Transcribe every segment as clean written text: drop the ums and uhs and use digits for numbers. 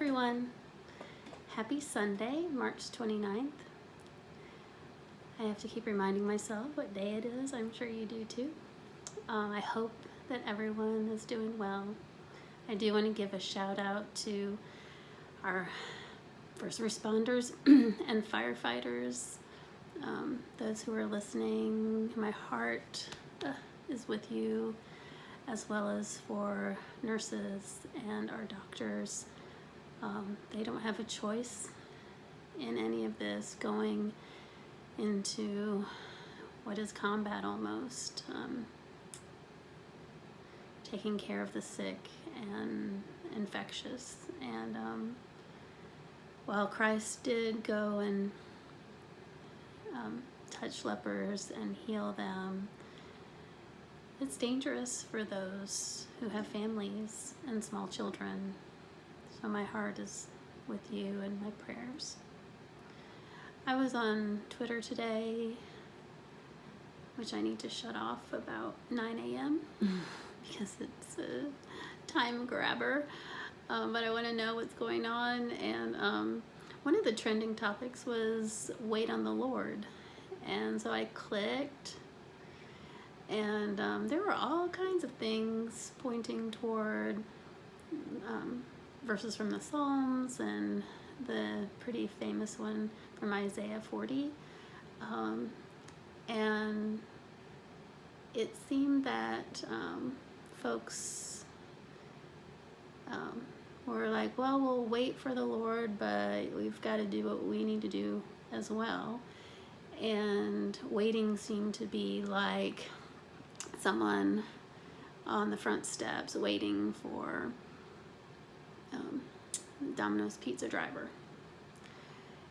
everyone. Happy Sunday, March 29th. I have to keep reminding myself what day it is. I'm sure you do too. I hope that everyone is doing well. I do want to give a shout out to our first responders and firefighters, those who are listening. My heart is with you, as well as for nurses and our doctors. They don't have a choice in any of this, going into what is combat almost, taking care of the sick and infectious. And while Christ did go and touch lepers and heal them, it's dangerous for those who have families and small children. So my heart is with you and my prayers. I was on Twitter today, which I need to shut off about 9 a.m. because it's a time grabber. But I want to know what's going on. And one of the trending topics was wait on the Lord. And so I clicked, and there were all kinds of things pointing toward verses from the Psalms and the pretty famous one from Isaiah 40. And it seemed that folks were like, well, we'll wait for the Lord, but we've got to do what we need to do as well. And waiting seemed to be like someone on the front steps waiting for Domino's pizza driver.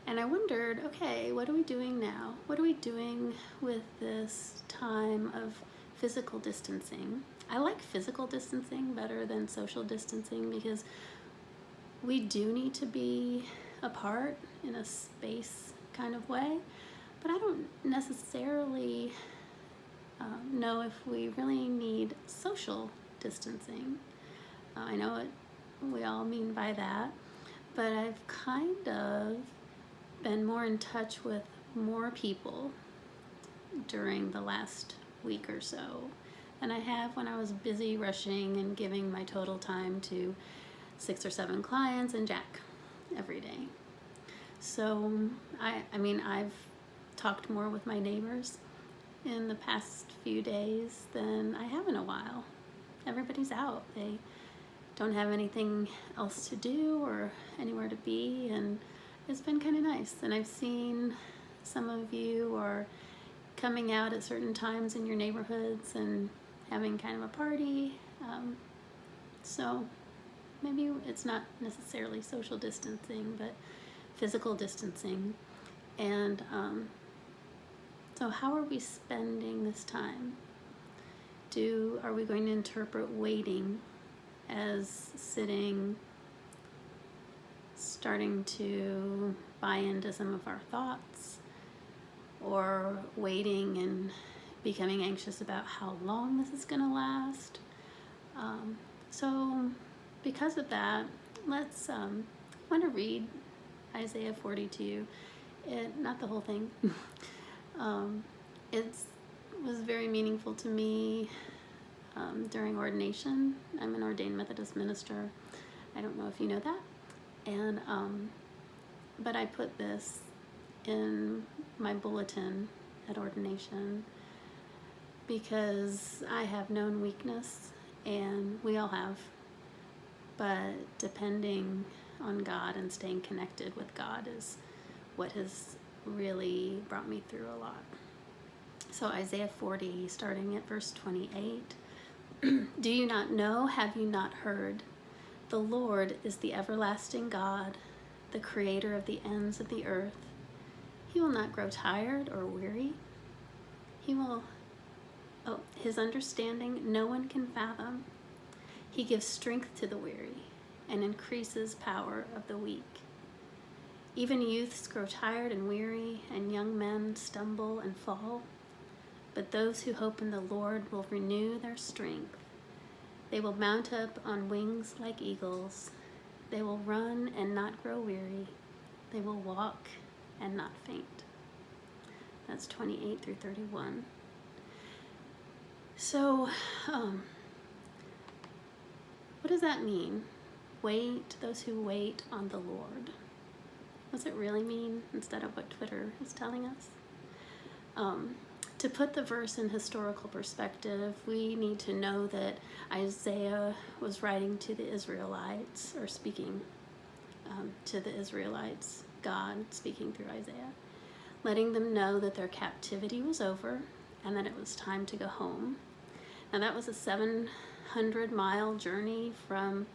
And I wondered, okay, what are we doing now? What are we doing with this time of physical distancing? I like physical distancing better than social distancing because we do need to be apart in a space kind of way, but I don't necessarily know if we really need social distancing. I know what we all mean by that, but I've kind of been more in touch with more people during the last week or so than I have when I was busy rushing and giving my total time to 6 or 7 clients and Jack every day. So I mean, I've talked more with my neighbors in the past few days than I have in a while. Everybody's out. They don't have anything else to do or anywhere to be, and it's been kind of nice. And I've seen some of you are coming out at certain times in your neighborhoods and having kind of a party. So maybe it's not necessarily social distancing, but physical distancing. And so how are we spending this time? Are we going to interpret waiting as starting to buy into some of our thoughts, or waiting and becoming anxious about how long this is going to last? So because of that, I want to read Isaiah 40 to you. Not the whole thing. It was very meaningful to me during ordination. I'm an ordained Methodist minister. I don't know if you know that. And but I put this in my bulletin at ordination because I have known weakness, and we all have, but depending on God and staying connected with God is what has really brought me through a lot. So Isaiah 40, starting at verse 28. Do you not know? Have you not heard? The Lord is the everlasting God, the creator of the ends of the earth. He will not grow tired or weary. His understanding no one can fathom. He gives strength to the weary and increases power of the weak. Even youths grow tired and weary, and young men stumble and fall. But those who hope in the Lord will renew their strength. They will mount up on wings like eagles. They will run and not grow weary. They will walk and not faint. That's 28 through 31. So, what does that mean? Wait, those who wait on the Lord. What does it really mean instead of what Twitter is telling us? To put the verse in historical perspective, we need to know that Isaiah was writing to the Israelites, or speaking to the Israelites, God speaking through Isaiah, letting them know that their captivity was over and that it was time to go home. Now that was a 700-mile journey from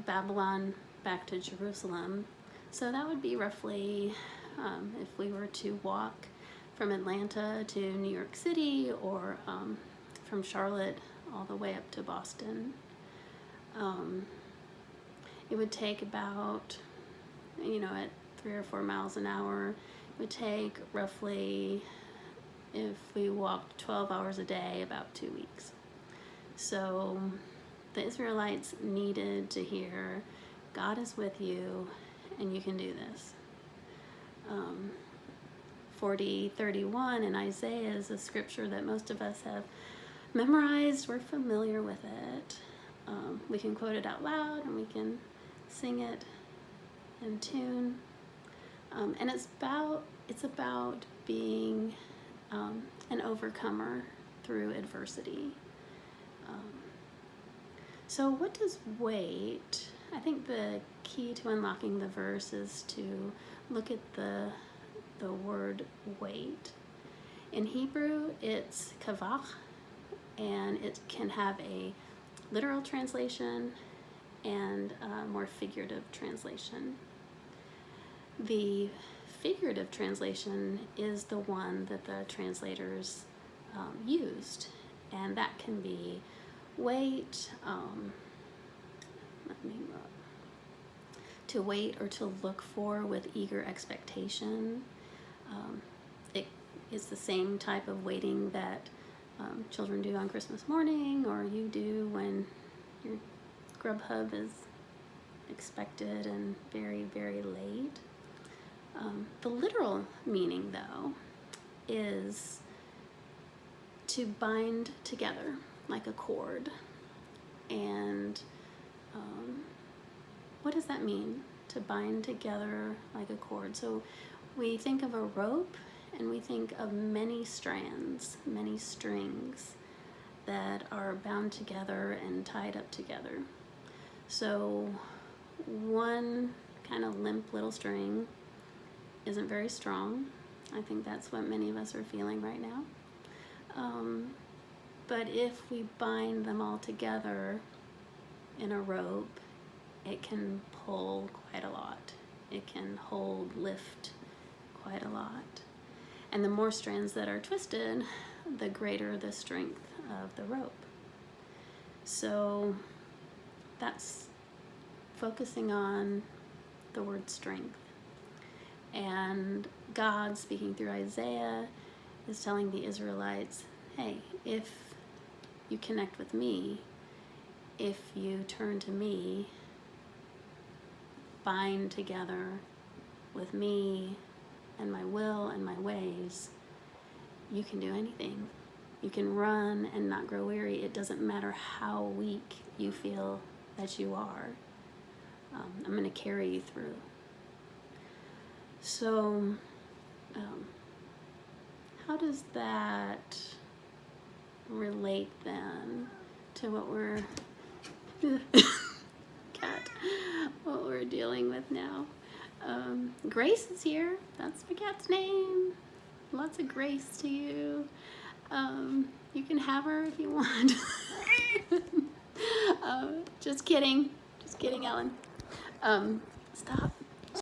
Babylon back to Jerusalem. So that would be roughly, if we were to walk from Atlanta to New York City, or from Charlotte all the way up to Boston, it would take about, at 3 or 4 miles an hour, it would take roughly, if we walked 12 hours a day, about 2 weeks. So the Israelites needed to hear, God is with you and you can do this. 40:31 in Isaiah is a scripture that most of us have memorized. We're familiar with it. We can quote it out loud and we can sing it in tune. And it's about being an overcomer through adversity. So what does wait? I think the key to unlocking the verse is to look at the word wait. In Hebrew, it's QUVAH, and it can have a literal translation and a more figurative translation. The figurative translation is the one that the translators used, and that can be wait, to wait or to look for with eager expectation. It is the same type of waiting that children do on Christmas morning, or you do when your Grubhub is expected and very, very late. The literal meaning, though, is to bind together like a cord. And what does that mean, to bind together like a cord? So we think of a rope and we think of many strands, many strings that are bound together and tied up together. So one kind of limp little string isn't very strong. I think that's what many of us are feeling right now. But if we bind them all together in a rope, it can pull quite a lot. It can lift quite a lot. And the more strands that are twisted, the greater the strength of the rope. So that's focusing on the word strength. And God, speaking through Isaiah, is telling the Israelites, hey, if you connect with me, if you turn to me, bind together with me and my will and my ways, you can do anything. You can run and not grow weary. It doesn't matter how weak you feel that you are. I'm going to carry you through. So, how does that relate then to what we're what we're dealing with now? Grace is here. That's my cat's name. Lots of grace to you. You can have her if you want. Just kidding, Ellen. Stop.